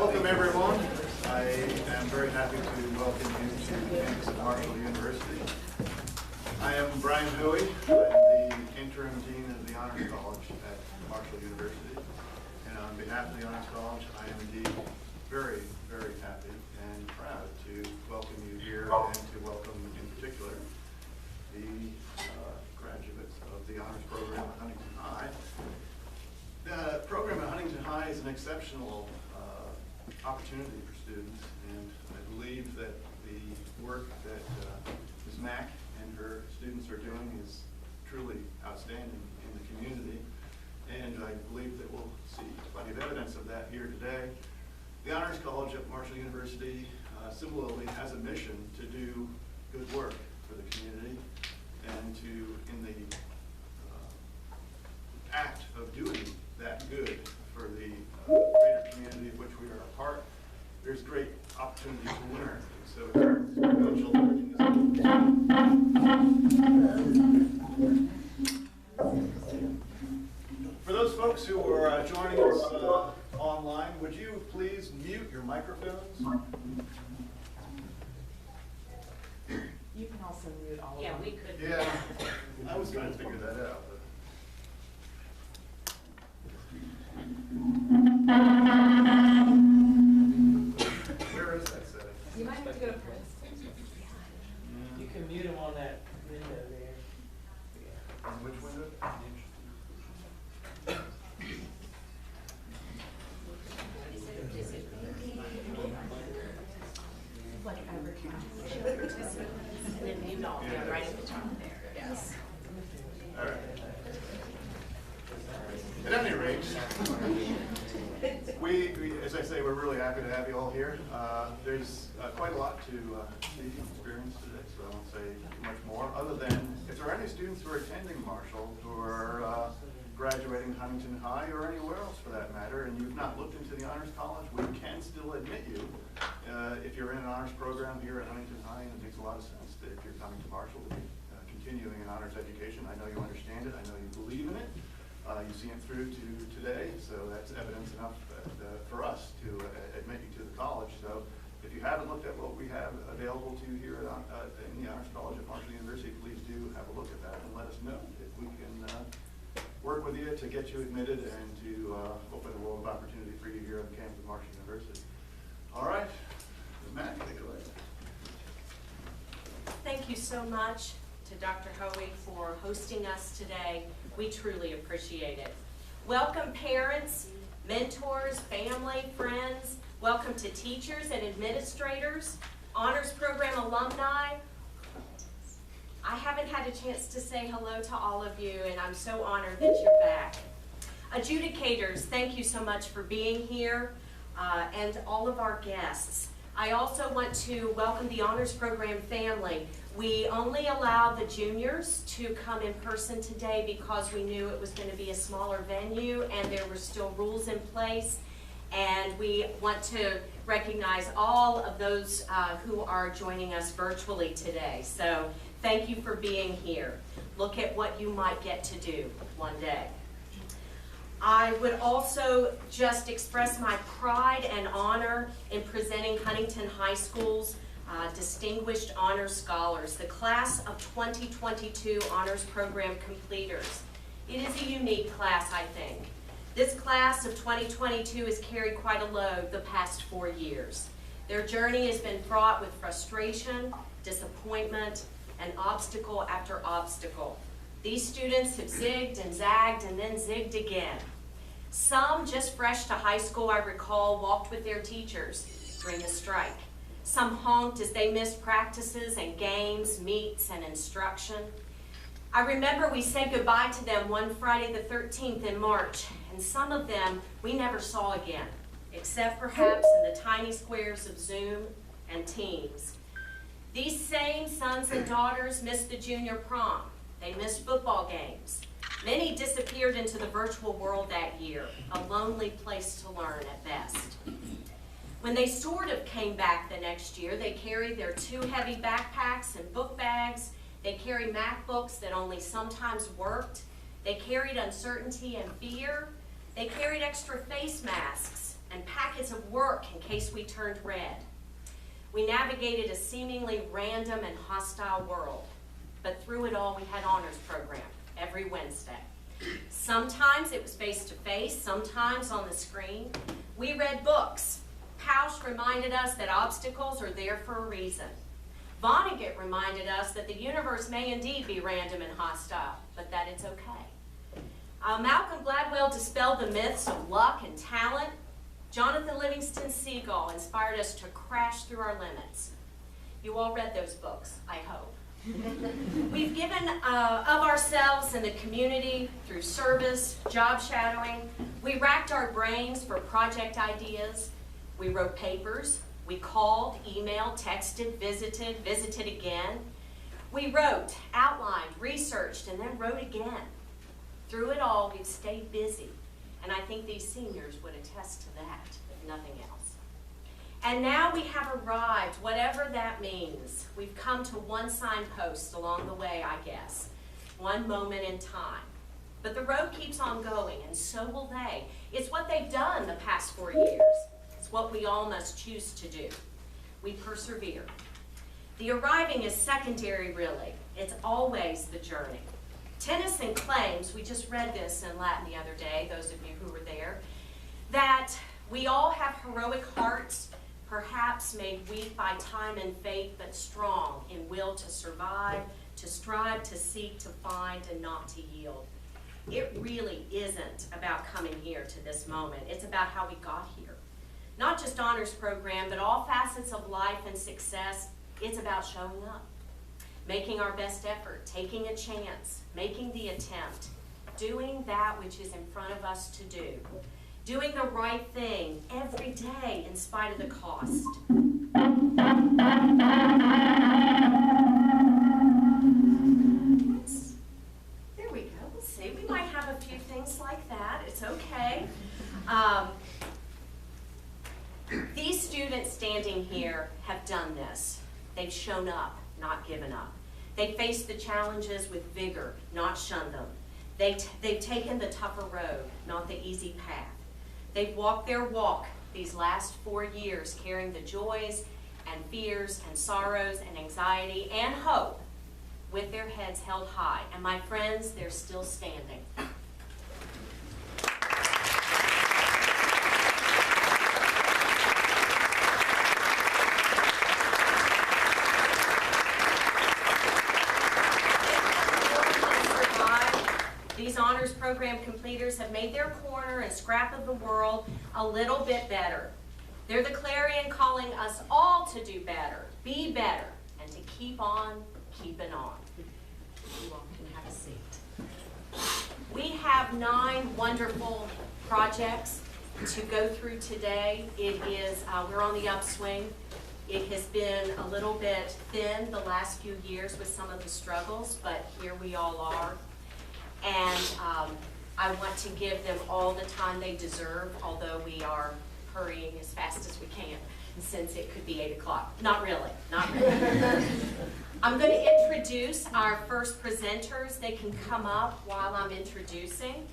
Welcome everyone. I am very happy to welcome you to the campus of Marshall University. I am Brian Hoey. I'm the interim dean of the Honors College at Marshall University. And on behalf of the Honors College, I am indeed very, very happy and proud to welcome you here and to welcome in particular the graduates of the Honors Program at Huntington High. The program at Huntington High is an exceptional opportunity for students, and I believe that the work that Ms. Mack and her students are doing is truly outstanding in the community, and I believe that we'll see plenty of evidence of that here today. The Honors College at Marshall University similarly has a mission to do good work for the community and to, in the act of doing that good for the greater community of which we are a part, there's great opportunity to learn. So it's essential learning is for those folks who are joining us online, would you please mute your microphones? You can also mute all of them. Yeah, we could. Yeah, I was trying to figure that out. But. Where is that setting? You might have to go to press. You can mute them on that window there. On which window? Is it Like overcast. and then mute all, yeah, right at the top there. Yes. All right. At any rate, we, as I say, we're really happy to have you all here. There's quite a lot to see and experience today, so I won't say too much more, other than if there are any students who are attending Marshall who are graduating Huntington High or anywhere else for that matter, and you've not looked into the Honors College, we can still admit you if you're in an honors program here at Huntington High, and it makes a lot of sense that if you're coming to Marshall to be continuing an honors education. I know you understand it, I know you believe in it. You've seen it through to today, so that's evidence enough for us to admit you to the college. So if you haven't looked at what we have available to you here in the Honors College at Marshall University, please do have a look at that and let us know if we can work with you to get you admitted and to open a world of opportunity for you here on the campus of Marshall University. All right, Matt, take it away. Thank you so much to Dr. Hoey for hosting us today. We truly appreciate it. Welcome parents, mentors, family, friends. Welcome to teachers and administrators, honors program alumni. I haven't had a chance to say hello to all of you, and I'm so honored that you're back. Adjudicators, thank you so much for being here, and all of our guests. I also want to welcome the honors program family. We only allowed the juniors to come in person today because we knew it was going to be a smaller venue and there were still rules in place. And we want to recognize all of those who are joining us virtually today. So thank you for being here. Look at what you might get to do one day. I would also just express my pride and honor in presenting Huntington High School's distinguished honors scholars, the class of 2022 honors program completers. It is a unique class, I think. This class of 2022 has carried quite a load the past 4 years. Their journey has been fraught with frustration, disappointment, and obstacle after obstacle. These students have zigged and zagged and then zigged again. Some, just fresh to high school, I recall, walked with their teachers during the strike. Some honked as they missed practices and games, meets, and instruction. I remember we said goodbye to them one Friday the 13th in March, and some of them we never saw again, except perhaps in the tiny squares of Zoom and Teams. These same sons and daughters missed the junior prom. They missed football games. Many disappeared into the virtual world that year, a lonely place to learn at best. When they sort of came back the next year, they carried their too heavy backpacks and book bags. They carried MacBooks that only sometimes worked. They carried uncertainty and fear. They carried extra face masks and packets of work in case we turned red. We navigated a seemingly random and hostile world, but through it all we had honors program every Wednesday. Sometimes it was face-to-face, sometimes on the screen. We read books. Pausch reminded us that obstacles are there for a reason. Vonnegut reminded us that the universe may indeed be random and hostile, but that it's okay. Malcolm Gladwell dispelled the myths of luck and talent. Jonathan Livingston Seagull inspired us to crash through our limits. You all read those books, I hope. We've given of ourselves in the community through service, job shadowing. We racked our brains for project ideas. We wrote papers. We called, emailed, texted, visited again. We wrote, outlined, researched, and then wrote again. Through it all, we've stayed busy, and I think these seniors would attest to that, if nothing else. And now we have arrived, whatever that means. We've come to one signpost along the way, I guess, one moment in time. But the road keeps on going, and so will they. It's what they've done the past 4 years. It's what we all must choose to do. We persevere. The arriving is secondary, really. It's always the journey. Tennyson claims, we just read this in Latin the other day, those of you who were there, that we all have heroic hearts, perhaps made weak by time and fate, but strong in will to survive, to strive, to seek, to find, and not to yield. It really isn't about coming here to this moment. It's about how we got here. Not just honors program, but all facets of life and success. It's about showing up, making our best effort, taking a chance, making the attempt, doing that which is in front of us to do, doing the right thing every day in spite of the cost. There we go. Let's see. We might have a few things like that. It's okay. These students standing here have done this. They've shown up, not given up. They faced the challenges with vigor, not shunned them. They've taken the tougher road, not the easy path. They've walked their walk these last 4 years, carrying the joys and fears and sorrows and anxiety and hope with their heads held high. And my friends, they're still standing. These honors program completers have made their corner and scrap of the world a little bit better. They're the clarion calling us all to do better, be better, and to keep on keeping on. You all can have a seat. We have 9 wonderful projects to go through today. It is, we're on the upswing. It has been a little bit thin the last few years with some of the struggles, but here we all are. And I want to give them all the time they deserve, although we are hurrying as fast as we can, since it could be 8 o'clock. Not really, not really. I'm going to introduce our first presenters. They can come up while I'm introducing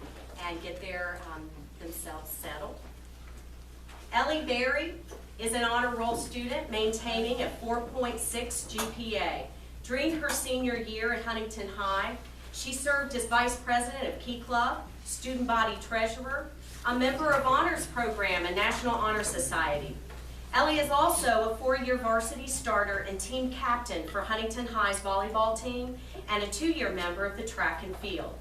and get themselves settled. Elli Berry is an honor roll student maintaining a 4.6 GPA. During her senior year at Huntington High, she served as vice president of Key Club, student body treasurer, a member of honors program and National Honor Society. Elli is also a 4-year varsity starter and team captain for Huntington High's volleyball team and a 2-year member of the track and field.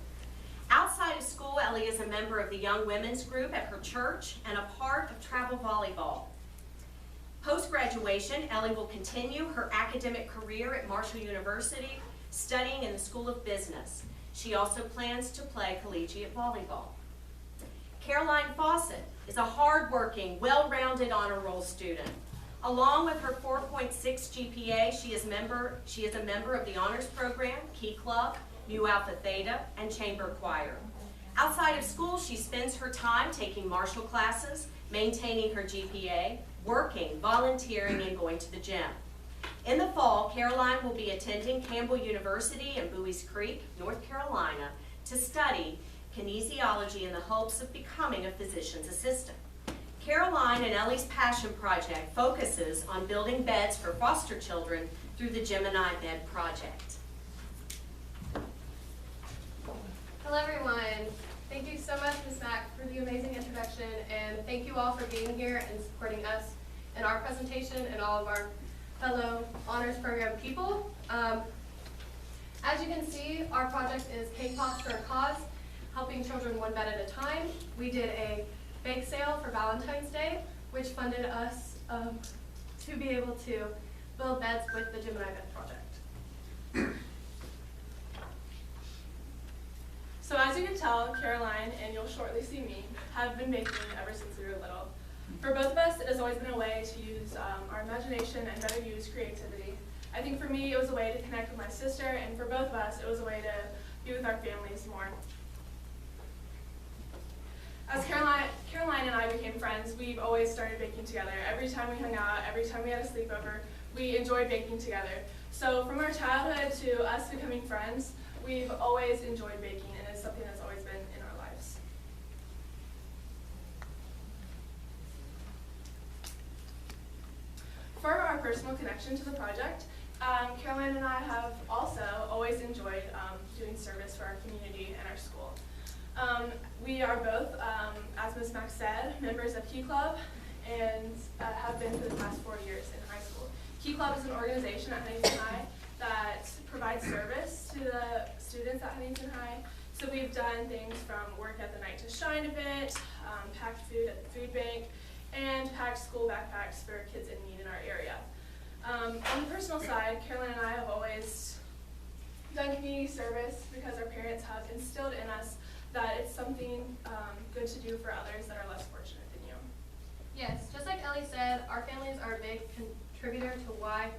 Outside of school, Elli is a member of the Young Women's Group at her church and a part of travel volleyball. Post-graduation, Elli will continue her academic career at Marshall University, studying in the School of Business. She also plans to play collegiate volleyball. Caroline Faucette is a hard-working, well-rounded honor roll student. Along with her 4.6 GPA, she is a member of the honors program, Key Club, Mu Alpha Theta, and chamber choir. Outside of school, she spends her time taking Marshall classes, maintaining her GPA, working, volunteering, and going to the gym. In the fall, Caroline will be attending Campbell University in Bowie's Creek, North Carolina, to study kinesiology in the hopes of becoming a physician's assistant. Caroline and Ellie's passion project focuses on building beds for foster children through the Gemini Bed Project. Hello everyone. Thank you so much, Ms. Mack, for the amazing introduction, and thank you all for being here and supporting us in our presentation and all of our fellow honors program people. As you can see, our project is Cake Pops for a Cause, helping children one bed at a time. We did a bake sale for Valentine's Day, which funded us to be able to build beds with the Gemini Bed Project. So as you can tell, Caroline, and you'll shortly see me, have been baking ever since we were little. For both of us, it has always been a way to use our imagination and better use creativity. I think for me, it was a way to connect with my sister, and for both of us, it was a way to be with our families more. As Caroline and I became friends, we've always started baking together. Every time we hung out, every time we had a sleepover, we enjoyed baking together. So from our childhood to us becoming friends, we've always enjoyed baking, and it's something that's always been in our lives. For our personal connection to the project, Caroline and I have also always enjoyed doing service for our community and our school. We are both, as Ms. Mack said, members of Key Club and have been for the past 4 years in high school. Key Club is an organization at Huntington High that provides service to the students at Huntington High. So we've done things from work at the Night to Shine event, packed food at the food bank, and packed school backpacks for kids in need in our area. On the personal side, Caroline and I have always done community service because our parents have instilled in us that it's something good to do for others that are less fortunate than you. Yes, just like Ellie said, our families are a big contributor to why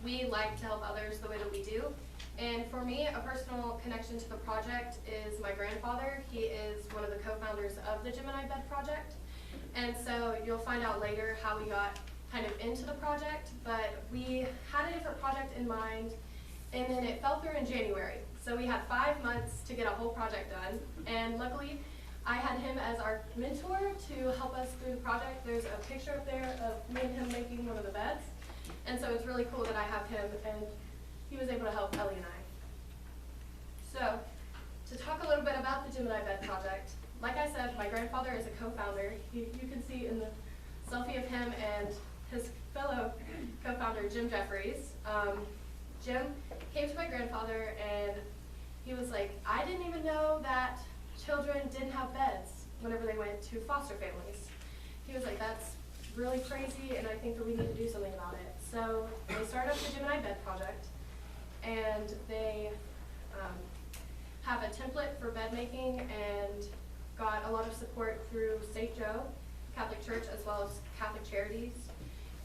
we like to help others the way that we do. And for me, a personal connection to the project is my grandfather. He is one of the co-founders of the Gemini Bed Project. And so you'll find out later how we got kind of into the project, but we had a different project in mind, and then it fell through in January. So we had 5 months to get a whole project done, and luckily I had him as our mentor to help us through the project. There's a picture up there of me and him making one of the beds, and so it's really cool that I have him, and he was able to help Ellie and I. So, to talk a little bit about the Gemini Bed Project, like I said, my grandfather is a co-founder. You can see in the selfie of him and his fellow co-founder, Jim Jeffries. Jim came to my grandfather and he was like, I didn't even know that children didn't have beds whenever they went to foster families. He was like, that's really crazy, and I think that we need to do something about it. So they started up the Gemini Bed Project, and they have a template for bed making and got a lot of support through St. Joe Catholic Church as well as Catholic Charities,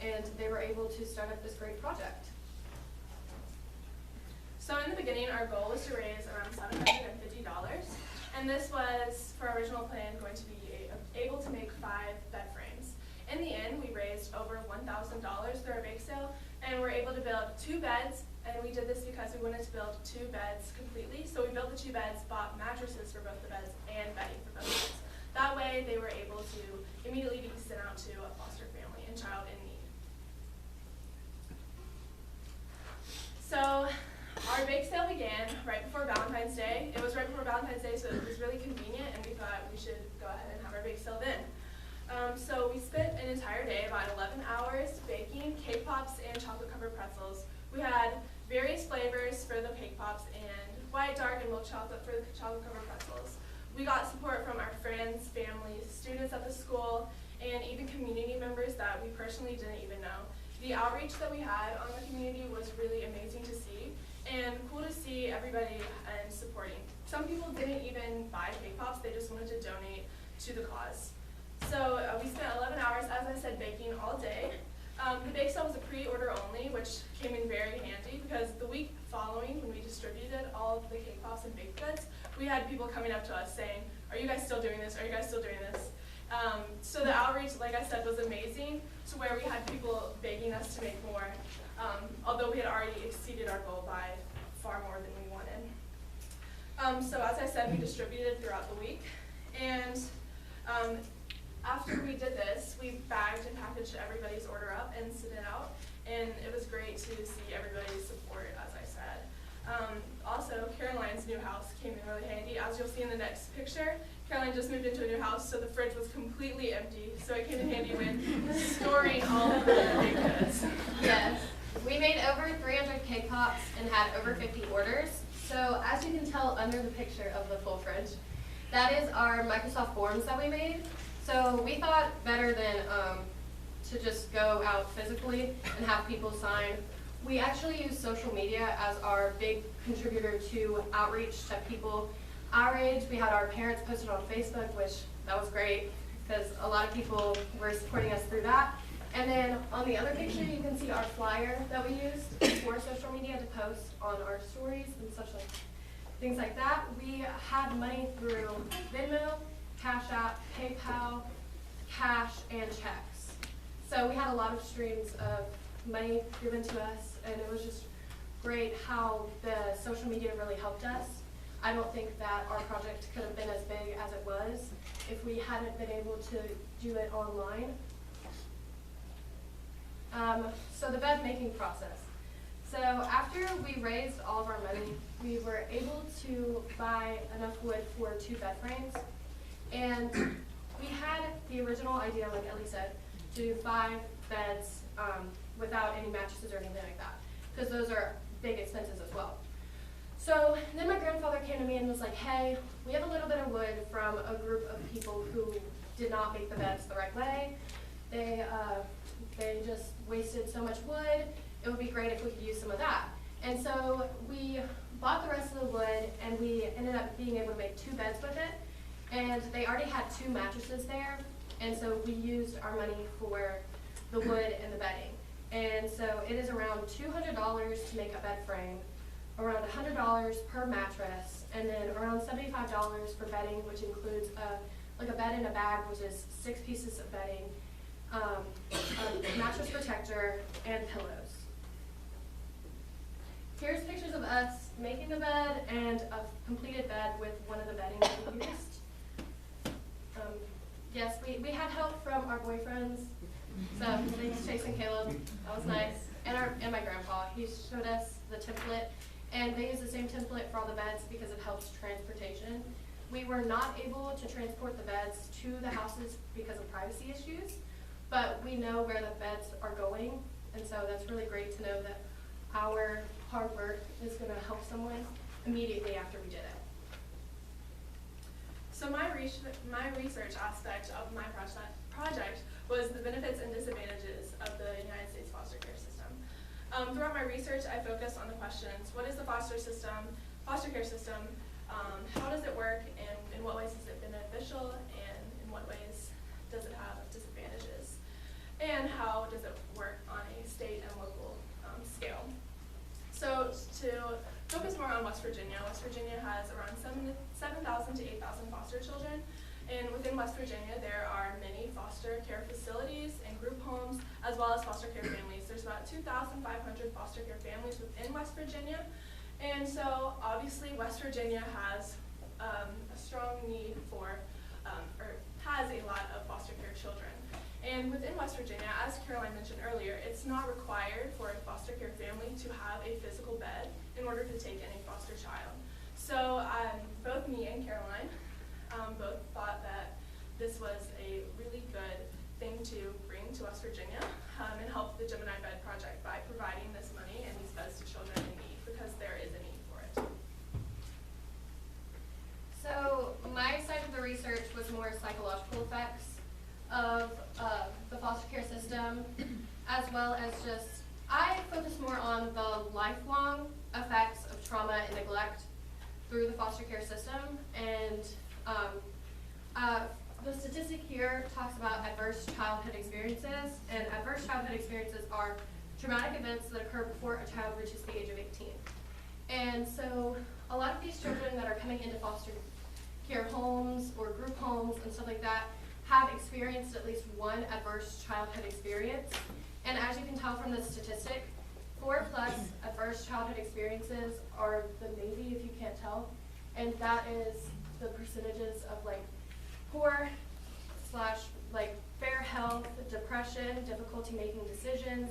and they were able to start up this great project. So in the beginning, our goal was to raise around $750, and this was, for our original plan, going to be able to make 5 bed frames. In the end, we raised over $1,000 through our bake sale, and we're able to build 2 beds, and we did this because we wanted to build 2 beds completely. So we built the 2 beds, bought mattresses for both the beds, and bedding for both beds. That way, they were able to immediately be sent out to a foster family and child in need. So our bake sale began right before Valentine's Day. It was right before Valentine's Day, so it was really convenient, and we thought we should go ahead and have our bake sale then. So we spent an entire day, about 11 hours, baking cake pops and chocolate-covered pretzels. We had various flavors for the cake pops and white, dark, and milk chocolate for the chocolate-covered pretzels. We got support from our friends, families, students at the school, and even community members that we personally didn't even know. The outreach that we had on the community was really amazing to see, and cool to see everybody and supporting. Some people didn't even buy cake pops, they just wanted to donate to the cause. So we spent 11 hours, as I said, baking all day. The bake sale was a pre-order only, which came in very handy because the week following, when we distributed all of the cake pops and baked goods, we had people coming up to us saying, are you guys still doing this? Are you guys still doing this? So the outreach, like I said, was amazing, to where we had people begging us to make more, although we had already exceeded our goal by far more than we wanted. So as I said, we distributed throughout the week, and after we did this, we bagged and packaged everybody's order up and sent it out. And it was great to see everybody's support, as I said. Also, Caroline's new house came in really handy. As you'll see in the next picture, Caroline just moved into a new house, so the fridge was completely empty. So it came in handy when storing all of the baked goods. Yes. We made over 300 cake pops and had over 50 orders. So as you can tell under the picture of the full fridge, that is our Microsoft Forms that we made. So we thought better than to just go out physically and have people sign. We actually use social media as our big contributor to outreach to people our age. We had our parents posted on Facebook, which that was great because a lot of people were supporting us through that. And then on the other picture, you can see our flyer that we used for social media to post on our stories and such like things like that. We had money through Venmo, Cash App, PayPal, cash, and checks. So we had a lot of streams of money given to us, and it was just great how the social media really helped us. I don't think that our project could have been as big as it was if we hadn't been able to do it online. So the bed making process. So after we raised all of our money, we were able to buy enough wood for 2 bed frames. And we had the original idea, like Ellie said, to do 5 beds without any mattresses or anything like that, because those are big expenses as well. So then my grandfather came to me and was like, hey, we have a little bit of wood from a group of people who did not make the beds the right way. They just wasted so much wood. It would be great if we could use some of that. And so we bought the rest of the wood, and we ended up being able to make 2 beds with it. And they already had 2 mattresses there, and so we used our money for the wood and the bedding. And so it is around $200 to make a bed frame, around $100 per mattress, and then around $75 for bedding, which includes like a bed in a bag, which is 6 pieces of bedding, a mattress protector, and pillows. Here's pictures of us making the bed and a completed bed with one of the bedding that we used. Yes, we had help from our boyfriends. So thanks Chase and Caleb, that was nice. And my grandpa, he showed us the template, and they use the same template for all the beds because it helps transportation. We were not able to transport the beds to the houses because of privacy issues, but we know where the beds are going, and so that's really great to know that our hard work is going to help someone immediately after we did it. So my research aspect of my project was the benefits and disadvantages of the United States foster care system. Throughout my research, I focused on the questions: what is the foster care system? How does it work, and in what ways is it beneficial, and in what ways does it have disadvantages? And how does it work on a state and local scale? So to focus more on West Virginia has around 7,000 to 8,000 foster children. And within West Virginia, there are many foster care facilities and group homes, as well as foster care families. There's about 2,500 foster care families within West Virginia. And so obviously West Virginia has a strong need for, or has a lot of foster care children. And within West Virginia, as Caroline mentioned earlier, it's not required for a foster care family to have a physical bed in order to take in a foster child. So both me and Caroline both thought that this was a really good thing to bring to West Virginia and help the Gemini Bed Project by providing this money and these beds to children in need, because there is a need for it. So my side of the research was more psychological effects of the foster care system, as well as just, I focused more on the lifelong effects of trauma and neglect through the foster care system. And the statistic here talks about adverse childhood experiences, and adverse childhood experiences are traumatic events that occur before a child reaches the age of 18. And so a lot of these children that are coming into foster care homes or group homes and stuff like that have experienced at least one adverse childhood experience. And as you can tell from the statistic, 4+ adverse childhood experiences are the Navy, if you can't tell. And that is the percentages of like poor / like fair health, depression, difficulty making decisions,